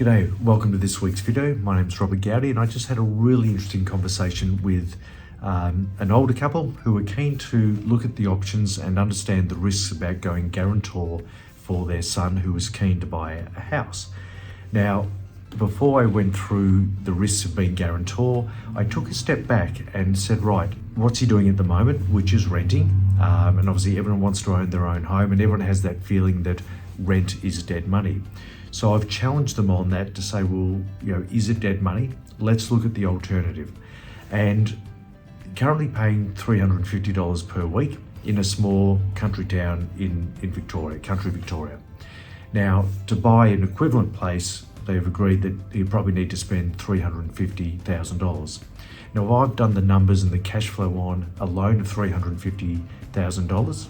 G'day, welcome to this week's video. My name's Robert Gowdy and I just had a really interesting conversation with an older couple who were keen to look at the options and understand the risks about going guarantor for their son who was keen to buy a house. Now, before I went through the risks of being guarantor, I took a step back and said, right, what's he doing at the moment, which is renting. And obviously everyone wants to own their own home and everyone has that feeling that rent is dead money. So I've challenged them on that to say, well, is it dead money? Let's look at the alternative. And currently paying $350 per week in a small country town in Victoria, country Victoria. Now, to buy an equivalent place, they've agreed that you probably need to spend $350,000. Now, I've done the numbers and the cash flow on a loan of $350,000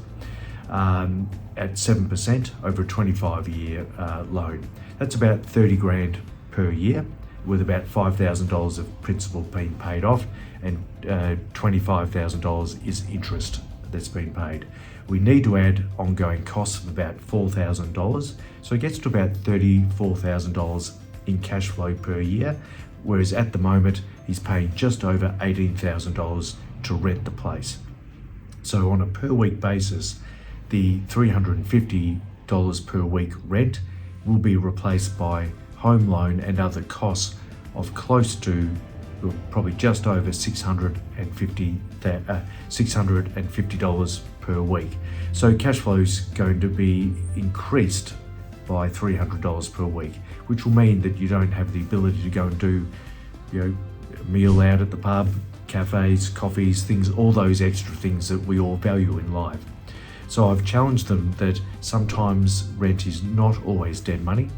at 7% over a 25-year loan. That's about 30 grand per year, with about $5,000 of principal being paid off and $25,000 is interest that's been paid. We need to add ongoing costs of about $4,000, so it gets to about $34,000 in cash flow per year, whereas at the moment he's paying just over $18,000 to rent the place. So on a per week basis, the $350 per week rent will be replaced by home loan and other costs of close to probably just over $650 per week. So cash flow is going to be increased by $300 per week, which will mean that you don't have the ability to go and do, a meal out at the pub, cafes, coffees, things, all those extra things that we all value in life. So I've challenged them that sometimes rent is not always dead money.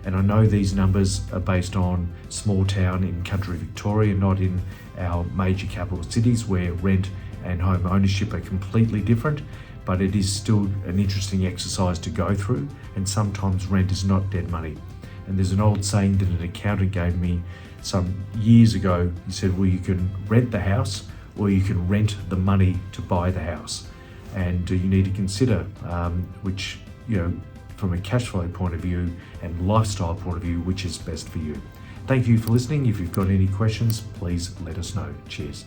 And I know these numbers are based on small town in country Victoria, not in our major capital cities where rent and home ownership are completely different, but it is still an interesting exercise to go through. And sometimes rent is not dead money. And there's an old saying that an accountant gave me some years ago. He said, well, you can rent the house or you can rent the money to buy the house. And you need to consider which, from a cash flow point of view and lifestyle point of view, which is best for you. Thank you for listening. If you've got any questions, please let us know. Cheers.